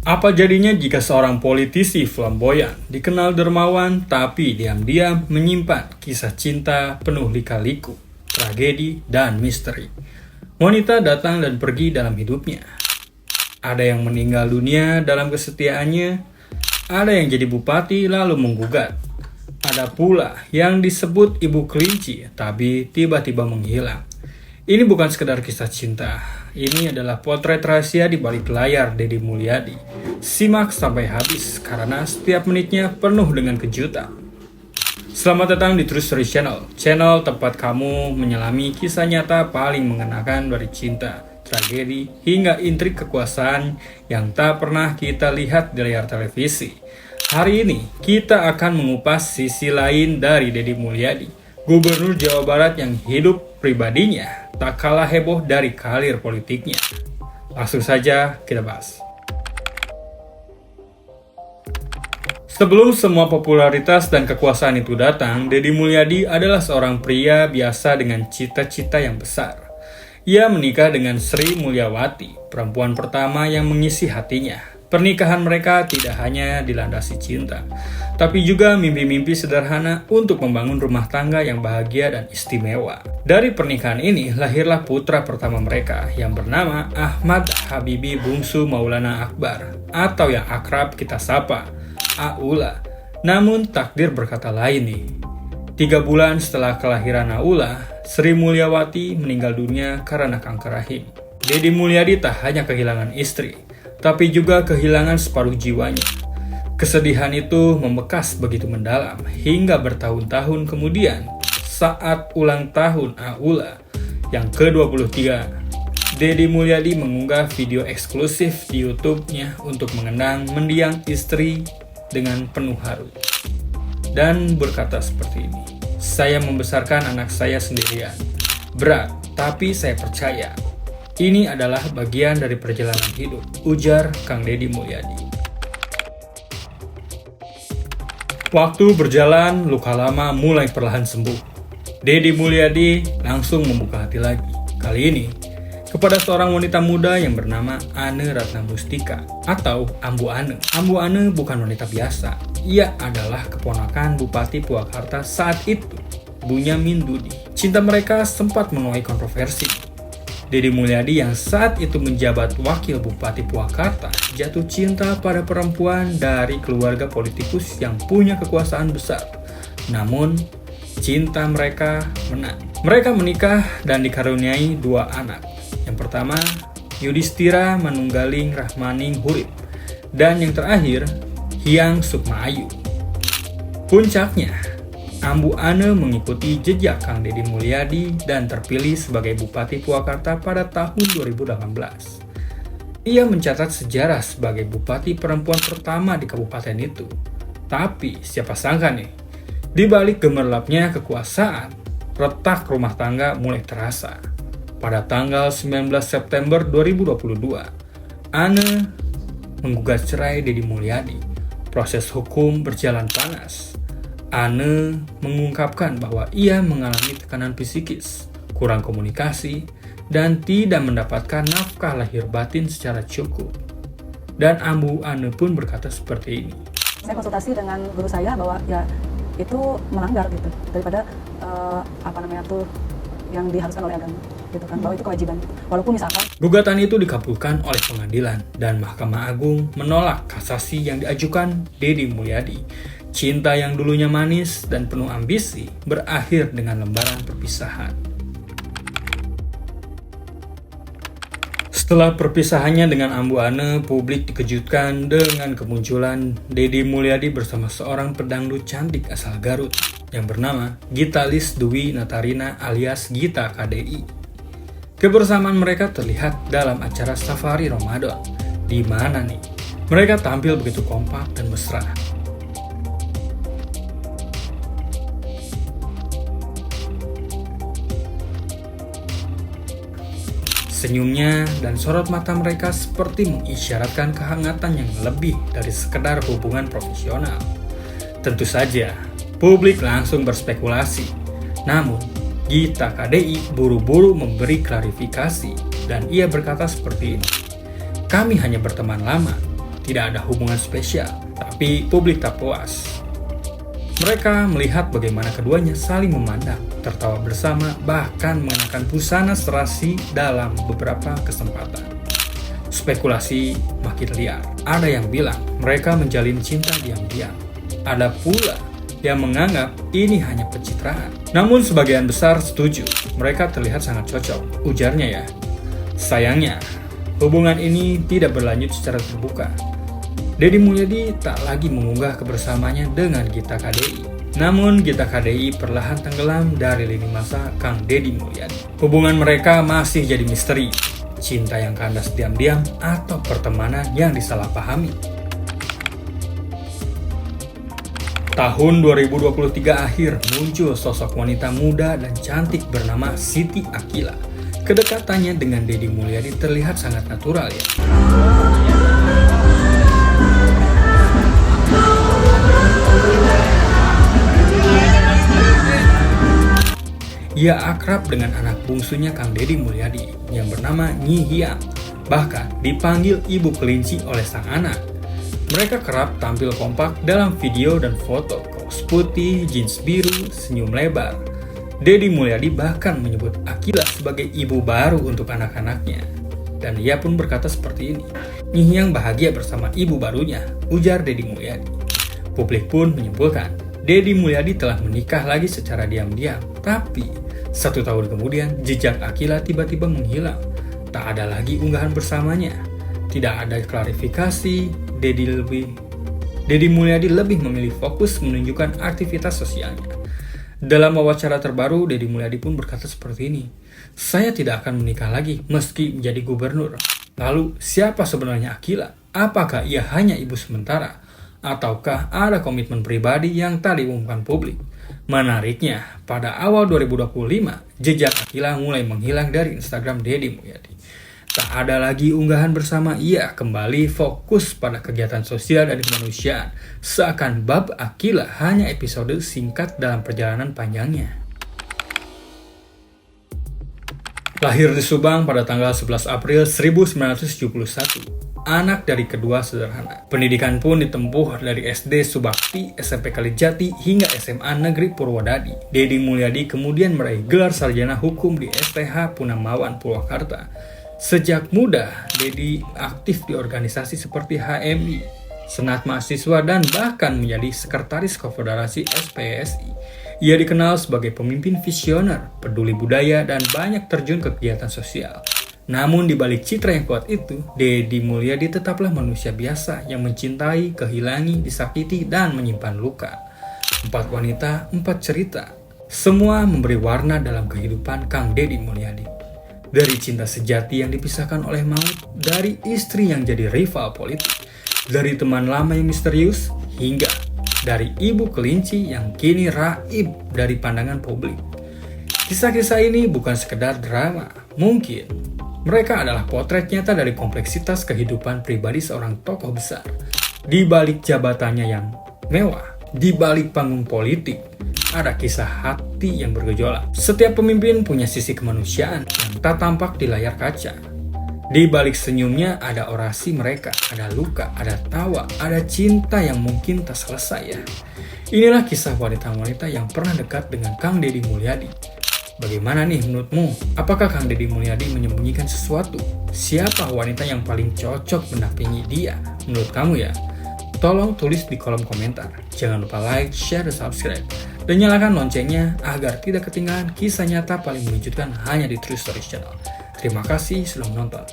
Apa jadinya jika seorang politisi flamboyan, dikenal dermawan, tapi diam-diam menyimpan kisah cinta penuh lika-liku, tragedi, dan misteri? Wanita datang dan pergi dalam hidupnya. Ada yang meninggal dunia dalam kesetiaannya, ada yang jadi bupati lalu menggugat. Ada pula yang disebut ibu kelinci, tapi tiba-tiba menghilang. Ini bukan sekedar kisah cinta, ini adalah potret rahasia di balik layar Deddy Mulyadi. Simak sampai habis, karena setiap menitnya penuh dengan kejutan. Selamat datang di True Story Channel, channel tempat kamu menyelami kisah nyata paling mengenakan dari cinta, tragedi, hingga intrik kekuasaan yang tak pernah kita lihat di layar televisi. Hari ini, kita akan mengupas sisi lain dari Deddy Mulyadi, Gubernur Jawa Barat yang hidup pribadinya tak kalah heboh dari karir politiknya. Langsung saja kita bahas. Sebelum semua popularitas dan kekuasaan itu datang, Deddy Mulyadi adalah seorang pria biasa dengan cita-cita yang besar. Ia menikah dengan Sri Mulyawati, perempuan pertama yang mengisi hatinya. Pernikahan mereka tidak hanya dilandasi cinta, tapi juga mimpi-mimpi sederhana untuk membangun rumah tangga yang bahagia dan istimewa. Dari pernikahan ini lahirlah putra pertama mereka yang bernama Ahmad Habibi Bungsu Maulana Akbar, atau yang akrab kita sapa Aula. Namun takdir berkata lain nih. 3 bulan setelah kelahiran Aula, Sri Mulyawati meninggal dunia karena kanker rahim. Deddy Mulyadi tak hanya kehilangan istri, tapi juga kehilangan separuh jiwanya. Kesedihan itu membekas begitu mendalam hingga bertahun-tahun kemudian saat ulang tahun Aula yang ke-23, Deddy Mulyadi mengunggah video eksklusif di YouTube-nya untuk mengenang mendiang istri dengan penuh haru. Dan berkata seperti ini, "Saya membesarkan anak saya sendirian. Berat, tapi saya percaya ini adalah bagian dari perjalanan hidup," ujar Kang Deddy Mulyadi. Waktu berjalan, luka lama mulai perlahan sembuh. Deddy Mulyadi langsung membuka hati lagi. Kali ini, kepada seorang wanita muda yang bernama Ane Ratna Mustika atau Ambu Ane. Ambu Ane bukan wanita biasa. Ia adalah keponakan Bupati Purwakarta saat itu, Bunyamin Dudi. Cinta mereka sempat menuai kontroversi. Deddy Mulyadi yang saat itu menjabat Wakil Bupati Purwakarta jatuh cinta pada perempuan dari keluarga politikus yang punya kekuasaan besar. Namun, cinta mereka menang. Mereka menikah dan dikaruniai 2 anak. Yang pertama, Yudhistira Manunggaling Rahmaning Hurip, dan yang terakhir, Hyang Sukma Ayu. Puncaknya, Ambu Ane mengikuti jejak Kang Deddy Mulyadi dan terpilih sebagai Bupati Purwakarta pada tahun 2018. Ia mencatat sejarah sebagai bupati perempuan pertama di kabupaten itu. Tapi siapa sangka nih, di balik gemerlapnya kekuasaan, retak rumah tangga mulai terasa. Pada tanggal 19 September 2022, Ane menggugat cerai Deddy Mulyadi. Proses hukum berjalan panas. Ane mengungkapkan bahwa ia mengalami tekanan psikis, kurang komunikasi, dan tidak mendapatkan nafkah lahir batin secara cukup. Dan Ambu Ane pun berkata seperti ini. Saya konsultasi dengan guru saya bahwa ya itu melanggar gitu daripada yang diharuskan oleh agama gitu kan, bahwa itu kewajiban. Walaupun misalkan gugatan itu dikabulkan oleh pengadilan dan Mahkamah Agung menolak kasasi yang diajukan Deddy Mulyadi. Cinta yang dulunya manis dan penuh ambisi berakhir dengan lembaran perpisahan. Setelah perpisahannya dengan Ambu Ane, publik dikejutkan dengan kemunculan Deddy Mulyadi bersama seorang pedangdut cantik asal Garut yang bernama Gita Lis Dwi Natarina alias Gita KDI. Kebersamaan mereka terlihat dalam acara Safari Ramadan, di mana nih mereka tampil begitu kompak dan mesra. Senyumnya dan sorot mata mereka seperti mengisyaratkan kehangatan yang lebih dari sekedar hubungan profesional. Tentu saja, publik langsung berspekulasi. Namun, Gita KDI buru-buru memberi klarifikasi dan ia berkata seperti ini. "Kami hanya berteman lama, tidak ada hubungan spesial, tapi publik tak puas. Mereka melihat bagaimana keduanya saling memandang, tertawa bersama, bahkan mengenakan busana serasi dalam beberapa kesempatan. Spekulasi makin liar. Ada yang bilang mereka menjalin cinta diam-diam. Ada pula yang menganggap ini hanya pencitraan. Namun sebagian besar setuju, mereka terlihat sangat cocok, ujarnya ya. Sayangnya, hubungan ini tidak berlanjut secara terbuka. Deddy Mulyadi tak lagi mengunggah kebersamaannya dengan Gita KDI. Namun Gita KDI perlahan tenggelam dari lini masa Kang Deddy Mulyadi. Hubungan mereka masih jadi misteri. Cinta yang kandas diam-diam atau pertemanan yang disalahpahami. Tahun 2023 akhir muncul sosok wanita muda dan cantik bernama Siti Akila. Kedekatannya dengan Deddy Mulyadi terlihat sangat natural ya. Ia akrab dengan anak bungsunya Kang Deddy Mulyadi yang bernama Nyi Hiang, bahkan dipanggil ibu kelinci oleh sang anak. Mereka kerap tampil kompak dalam video dan foto, kaos putih, jeans biru, senyum lebar. Deddy Mulyadi bahkan menyebut Akila sebagai ibu baru untuk anak-anaknya. Dan ia pun berkata seperti ini, Nyi Hiang bahagia bersama ibu barunya, ujar Deddy Mulyadi. Publik pun menyimpulkan, Deddy Mulyadi telah menikah lagi secara diam-diam, tapi 1 tahun kemudian jejak Akila tiba-tiba menghilang. Tak ada lagi unggahan bersamanya. Tidak ada klarifikasi. Deddy Mulyadi lebih memilih fokus menunjukkan aktivitas sosialnya. Dalam wawancara terbaru, Deddy Mulyadi pun berkata seperti ini, "Saya tidak akan menikah lagi meski menjadi gubernur." Lalu, siapa sebenarnya Akila? Apakah ia hanya ibu sementara? Ataukah ada komitmen pribadi yang tak diumumkan publik? Menariknya, pada awal 2025, jejak Akila mulai menghilang dari Instagram Deddy Mulyadi. Tak ada lagi unggahan bersama, ia kembali fokus pada kegiatan sosial dan kemanusiaan. Seakan bab Akila hanya episode singkat dalam perjalanan panjangnya. Lahir di Subang pada tanggal 11 April 1971. Anak dari kedua sederhana. Pendidikan pun ditempuh dari SD Subakti, SMP Kalijati, hingga SMA Negeri Purwodadi. Deddy Mulyadi kemudian meraih gelar sarjana hukum di STH Punamawan, Purwakarta. Sejak muda, Deddy aktif di organisasi seperti HMI, Senat Mahasiswa, dan bahkan menjadi sekretaris Konfederasi SPSI. Ia dikenal sebagai pemimpin visioner, peduli budaya, dan banyak terjun ke kegiatan sosial. Namun di balik citra yang kuat itu, Deddy Mulyadi tetaplah manusia biasa yang mencintai, kehilangi, disakiti, dan menyimpan luka. 4 wanita, 4 cerita. Semua memberi warna dalam kehidupan Kang Deddy Mulyadi. Dari cinta sejati yang dipisahkan oleh maut, dari istri yang jadi rival politik, dari teman lama yang misterius, hingga dari ibu kelinci yang kini raib dari pandangan publik. Kisah-kisah ini bukan sekedar drama, mungkin mereka adalah potret nyata dari kompleksitas kehidupan pribadi seorang tokoh besar. Di balik jabatannya yang mewah, di balik panggung politik, ada kisah hati yang bergejolak. Setiap pemimpin punya sisi kemanusiaan yang tak tampak di layar kaca. Di balik senyumnya ada orasi mereka, ada luka, ada tawa, ada cinta yang mungkin tak selesai ya. Inilah kisah wanita-wanita yang pernah dekat dengan Kang Deddy Mulyadi. Bagaimana nih menurutmu? Apakah Kang Deddy Mulyadi menyembunyikan sesuatu? Siapa wanita yang paling cocok mendampingi dia? Menurut kamu ya? Tolong tulis di kolom komentar. Jangan lupa like, share, dan subscribe. Dan nyalakan loncengnya agar tidak ketinggalan kisah nyata paling mengejutkan hanya di True Stories Channel. Terima kasih sudah menonton.